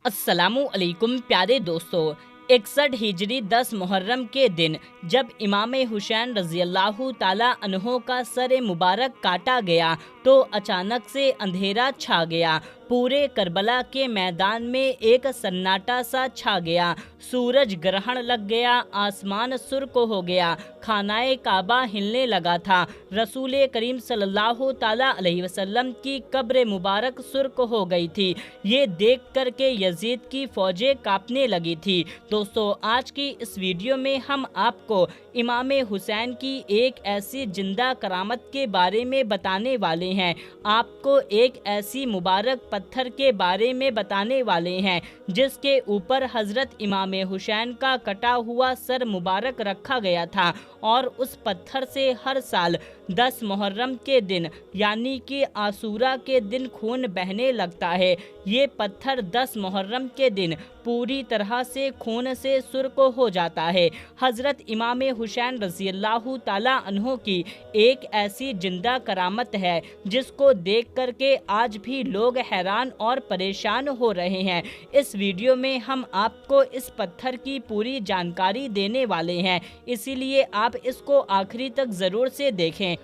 अस्सलामु अलैकुम प्यारे दोस्तों। 61 हिजरी 10 मुहर्रम के दिन जब इमाम हुसैन रज़ी अल्लाह ताला अन्हो का सर मुबारक काटा गया तो अचानक से अंधेरा छा गया। पूरे करबला के मैदान में एक सन्नाटा सा छा गया। सूरज ग्रहण लग गया, आसमान सुर्ख हो गया, खानाए काबा हिलने लगा था। रसूल करीम सल्लल्लाहु ताला अलैहि वसल्लम की कब्र मुबारक सुर्ख हो गई थी। ये देख कर के यजीद की फौजें कांपने लगी थी। दोस्तों, आज की इस वीडियो में हम आपको इमाम हुसैन की एक ऐसी जिंदा करामत के बारे में बताने वाले हैं। आपको एक ऐसी मुबारक पत्थर के बारे में बताने वाले हैं जिसके ऊपर हजरत इमाम हुसैन का कटा हुआ सर मुबारक रखा गया था और उस पत्थर से हर साल 10 मुहर्रम के दिन यानी कि आशूरा के दिन खून बहने लगता है। ये पत्थर 10 मुहर्रम के दिन पूरी तरह से खून से सुर्ख हो जाता है। हजरत इमाम हुसैन रज़ी अल्लाह ताला अन्हो की एक ऐसी जिंदा करामत है जिसको देख करके आज भी लोग हैरान और परेशान हो रहे हैं। इस वीडियो में हम आपको इस पत्थर की पूरी जानकारी देने वाले हैं, इसीलिए आप इसको आखिरी तक ज़रूर से देखें।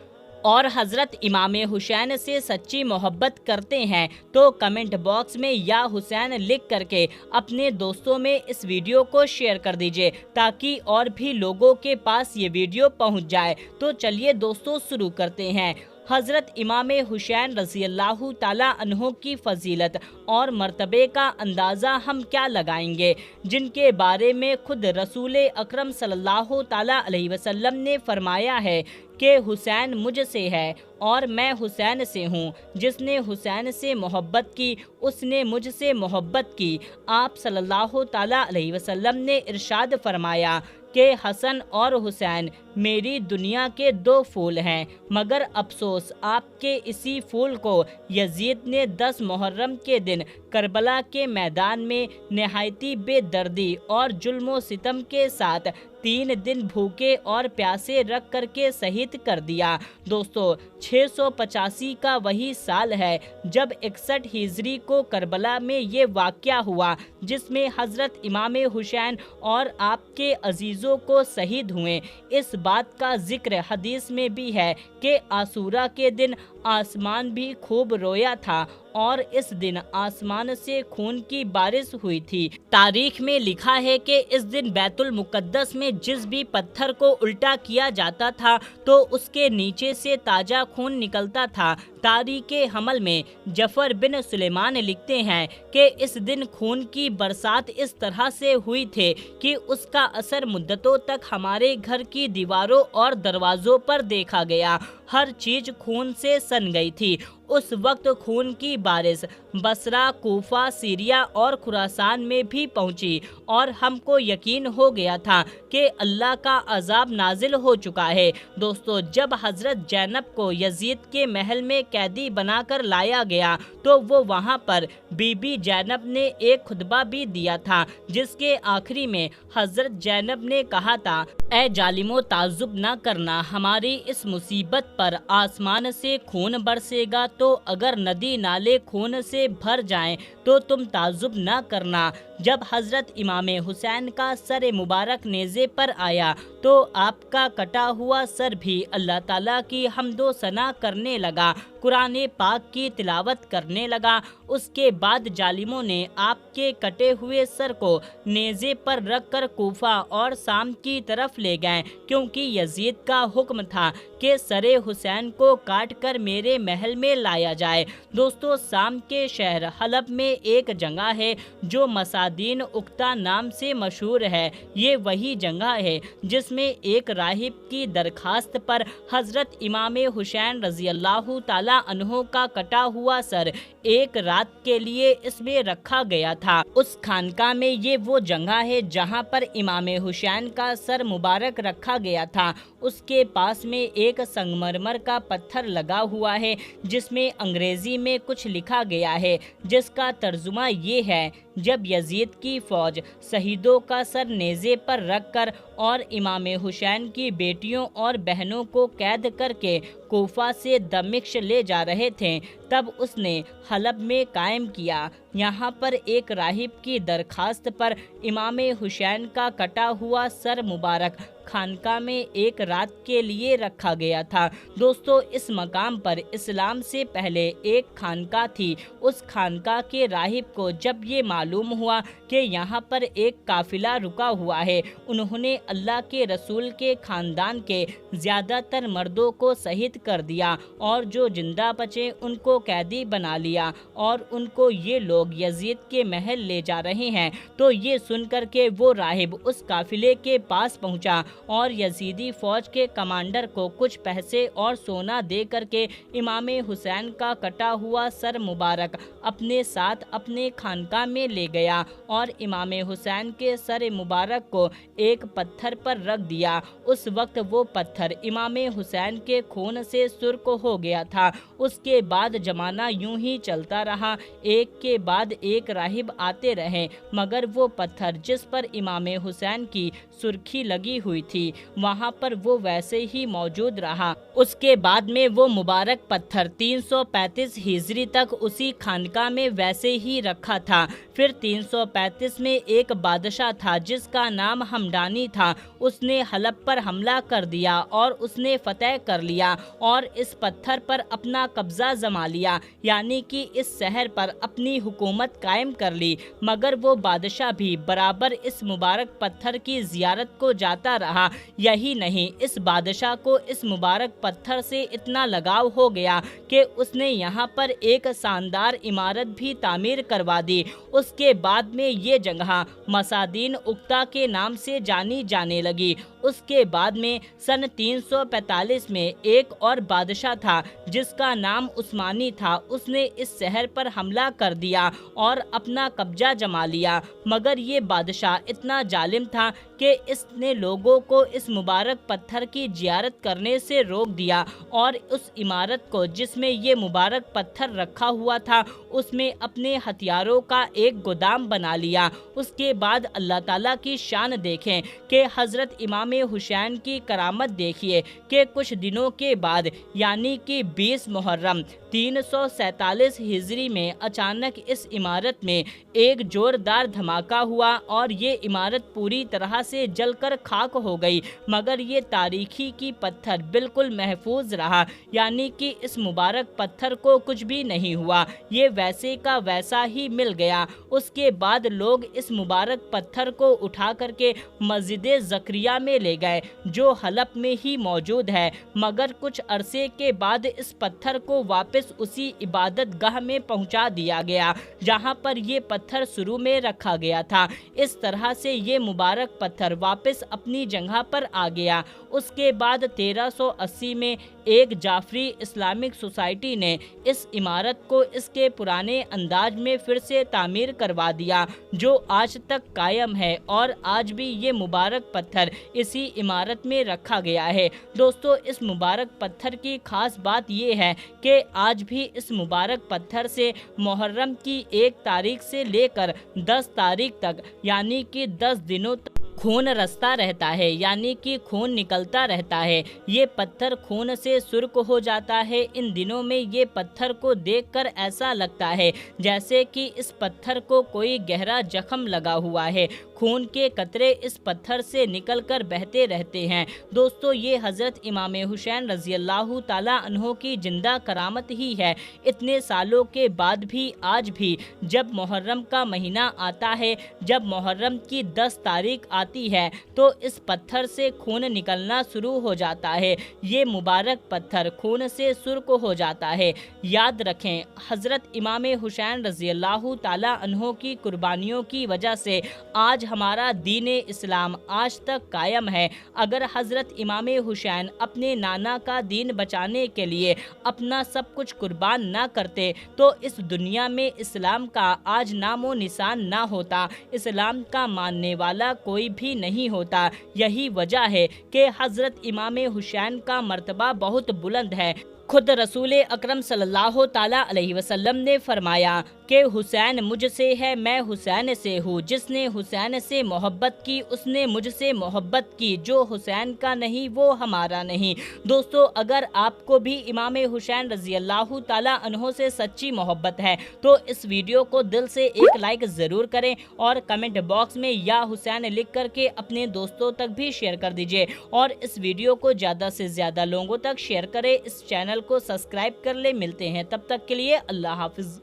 और हज़रत इमाम हुसैन से सच्ची मोहब्बत करते हैं तो कमेंट बॉक्स में या हुसैन लिख करके अपने दोस्तों में इस वीडियो को शेयर कर दीजिए ताकि और भी लोगों के पास ये वीडियो पहुंच जाए। तो चलिए दोस्तों, शुरू करते हैं। हज़रत इमाम हुसैन रज़ी अल्लाह ताला अन्हो की फ़जीलत और मर्तबे का अंदाज़ा हम क्या लगाएंगे, जिनके बारे में खुद रसूल अकरम सल्लल्लाहु ताला अलैहि वसल्लम ने फरमाया है कि हुसैन मुझसे है और मैं हुसैन से हूँ। जिसने हुसैन से मोहब्बत की उसने मुझसे मोहब्बत की। आप सल्लल्लाहु ताला अलैहि वसल्लम ने इरशाद फरमाया कि हसन और हुसैन मेरी दुनिया के 2 फूल हैं, मगर अफसोस आपके इसी फूल को यजीद ने 10 मुहर्रम के दिन करबला के मैदान में नहायती बेदर्दी और जुल्म सितम के साथ 3 दिन भूखे और प्यासे रख करके शहीद कर दिया। दोस्तों, 685 का वही साल है जब 61 हिजरी को करबला में ये वाक़या हुआ जिसमें हज़रत इमाम हुसैन और आपके अजीज़ों को शहीद हुए। इस बात का जिक्र हदीस में भी है कि आशूरा के दिन आसमान भी खूब रोया था और इस दिन आसमान से खून की बारिश हुई थी। तारीख में लिखा है कि इस दिन बैतुल मुक़द्दस में जिस भी पत्थर को उल्टा किया जाता था तो उसके नीचे से ताज़ा खून निकलता था। तारीख़े हमल में जफ़र बिन सुलेमान लिखते हैं कि इस दिन खून की बरसात इस तरह से हुई थी कि उसका असर मुद्दतों तक हमारे घर की दीवारों और दरवाज़ों पर देखा गया। हर चीज़ खून से सन गई थी। उस वक्त खून की बारिश बसरा, कूफा, सीरिया और खुरासान में भी पहुंची और हमको यकीन हो गया था कि अल्लाह का अजाब नाजिल हो चुका है। दोस्तों, जब हज़रत ज़ैनब को यजीद के महल में कैदी बनाकर लाया गया तो वो वहाँ पर बीबी ज़ैनब ने एक खुतबा भी दिया था जिसके आखिरी में हज़रत ज़ैनब ने कहा था, ए जालिमो ताजुब ना करना, हमारी इस मुसीबत पर आसमान से खून बरसेगा तो अगर नदी नाले खून से भर जाएं तो तुम ताजुब ना करना। जब हज़रत इमाम हुसैन का सर मुबारक नेज़े पर आया तो आपका कटा हुआ सर भी अल्लाह ताला की हम्दो सना करने लगा, कुरान पाक की तिलावत करने लगा। उसके बाद जालिमों ने आपके कटे हुए सर को नेज़े पर रखकर कूफा और शाम की तरफ ले गए, क्योंकि यजीद का हुक्म था कि सरे हुसैन को काट कर मेरे महल में लाया जाए। दोस्तों, शाम के शहर हलब में एक जगह है जो मसादीन उक्ता नाम से मशहूर है। ये वही जगह है जिसमें एक राहिब की दरखास्त पर हज़रत इमाम हुसैन रज़ी अल्लाह ताला अन्हो का कटा हुआ सर एक रात के लिए इसमें रखा गया था। उस खानका में ये वो जगह है जहाँ पर इमाम हुसैन का सर मुबारक रखा गया था। उसके पास में एक संगमरमर का पत्थर लगा हुआ है जिसमें अंग्रेजी में कुछ लिखा गया है जिसका तर्जुमा ये है, जब यजीद की फौज शहीदों का सर नेज़े पर रखकर और इमाम हुसैन की बेटियों और बहनों को कैद करके कोफा से दमिश्क ले जा रहे थे, तब उसने हलब में कायम किया। यहाँ पर एक राहिब की दरखास्त पर इमाम हुसैन का कटा हुआ सर मुबारक खानका में एक रात के लिए रखा गया था। दोस्तों, इस मकाम पर इस्लाम से पहले एक खानका थी। उस खानका के राहिब को जब ये मालूम हुआ कि यहाँ पर एक काफिला रुका हुआ है, उन्होंने अल्लाह के रसूल के खानदान के ज़्यादातर मर्दों को शहीद कर दिया और जो जिंदा बचे उनको कैदी बना लिया और उनको ये लोग यजीद के महल ले जा रहे हैं। तो ये सुनकर के वो राहिब उस काफिले के पास पहुंचा और यजीदी फौज के कमांडर को कुछ पैसे और सोना दे करके इमाम हुसैन का कटा हुआ सर मुबारक अपने साथ अपने खानका में ले गया और इमाम हुसैन के सर मुबारक को एक पत्थर पर रख दिया। उस वक्त वो पत्थर इमाम हुसैन के खून से सुर्ख हो गया था। उसके बाद जमाना यूं ही चलता रहा, एक के बाद एक राहिब आते रहे, मगर वो पत्थर जिस पर इमाम हुसैन की सुर्खी लगी हुई थी वहाँ पर वो वैसे ही मौजूद रहा। उसके बाद में वो मुबारक पत्थर 335 हिजरी तक उसी खानका में वैसे ही रखा था। फिर 335 में एक बादशाह था जिसका नाम हमडानी था। उसने हलब पर हमला कर दिया और उसने फतह कर लिया और इस पत्थर पर अपना कब्जा जमा लिया, यानी कि इस शहर पर अपनी हुकूमत कायम कर ली। मगर वो बादशाह भी बराबर इस मुबारक पत्थर की जियारत को जाता रहा। यही नहीं, इस बादशाह को इस मुबारक पत्थर से इतना लगाव हो गया कि उसने यहाँ पर एक शानदार इमारत भी तामीर करवा दी। उसके बाद में ये जगह मसादीन उक्ता के नाम से जानी जाने लगी। उसके बाद में सन 345 में एक और बादशाह था जिसका नाम उस्मानी था। उसने इस शहर पर हमला कर दिया और अपना कब्जा जमा लिया। मगर ये बादशाह इतना जालिम था कि इसने लोगों को इस मुबारक पत्थर की जियारत करने से रोक दिया और उस इमारत को जिसमें ये मुबारक पत्थर रखा हुआ था उसमें अपने हथियारों का एक गोदाम बना लिया। उसके बाद अल्लाह ताला की शान देखें कि हज़रत इमाम हुसैन की करामत देखिए कि कुछ दिनों के बाद यानी कि 20 मुहर्रम 347 हिजरी में अचानक इस इमारत में एक जोरदार धमाका हुआ और ये इमारत पूरी तरह से जलकर खाक हो गई। मगर ये तारीखी की पत्थर बिल्कुल महफूज रहा, यानी कि इस मुबारक पत्थर को कुछ भी नहीं हुआ, ये वैसे का वैसा ही मिल गया। उसके बाद लोग इस मुबारक पत्थर को उठा करके मस्जिद ज़करिया में ले गए जो हलब में ही मौजूद है। मगर कुछ अरसे के बाद इस पत्थर को वापस उसी इबादत गाह में पहुंचा दिया गया जहां पर ये पत्थर शुरू में रखा गया था। इस तरह से ये मुबारक पत्थर वापस अपनी जगह पर आ गया। उसके बाद 1380 में एक जाफरी इस्लामिक सोसाइटी ने इस इमारत को इसके पुराने अंदाज में फिर से तामीर करवा दिया जो आज तक कायम है और आज भी ये मुबारक पत्थर इसी इमारत में रखा गया है। दोस्तों, इस मुबारक पत्थर की खास बात ये है कि आज भी इस मुबारक पत्थर से मुहर्रम की 1 तारीख से लेकर 10 तारीख तक यानी कि 10 दिनों तक खून रसता रहता है, यानी कि खून निकलता रहता है। ये पत्थर खून से सुर्ख हो जाता है। इन दिनों में ये पत्थर को देखकर ऐसा लगता है जैसे कि इस पत्थर को कोई गहरा जख्म लगा हुआ है। खून के कतरे इस पत्थर से निकलकर बहते रहते हैं। दोस्तों, ये हज़रत इमाम हुसैन रज़ी अल्लाह ताला अन्हो की जिंदा करामत ही है। इतने सालों के बाद भी आज भी जब मुहर्रम का महीना आता है, जब मुहर्रम की 10 तारीख आती है तो इस पत्थर से खून निकलना शुरू हो जाता है। ये मुबारक पत्थर खून से सुर्ख हो जाता है। याद रखें, हज़रत इमाम हुसैन रज़ी अल्लाह ताला अन्हो की कुर्बानियों की वजह से आज हमारा दीन इस्लाम आज तक कायम है। अगर हज़रत इमाम हुसैन अपने नाना का दीन बचाने के लिए अपना सब कुछ कुर्बान ना करते तो इस दुनिया में इस्लाम का आज नामो निशान ना होता, इस्लाम का मानने वाला कोई भी नहीं होता। यही वजह है कि हज़रत इमाम हुसैन का मर्तबा बहुत बुलंद है। खुद रसूल अकरम सल्लल्लाहु ताला अलैहि वसल्लम ने फरमाया کہ حسین مجھ سے ہے میں حسین سے ہوں، جس نے حسین سے محبت کی اس نے مجھ سے محبت کی، جو حسین کا نہیں وہ ہمارا نہیں۔ دوستو اگر آپ کو بھی امام حسین رضی اللہ تعالیٰ عنہ سے سچی محبت ہے تو اس ویڈیو کو دل سے ایک لائک ضرور کریں اور کمنٹ باکس میں یا حسین لکھ کر کے اپنے دوستوں تک بھی شیئر کر دیجئے، اور اس ویڈیو کو زیادہ سے زیادہ لوگوں تک شیئر کریں، اس چینل کو سبسکرائب کر لیں۔ ملتے ہیں تب تک کے لیے اللہ حافظ۔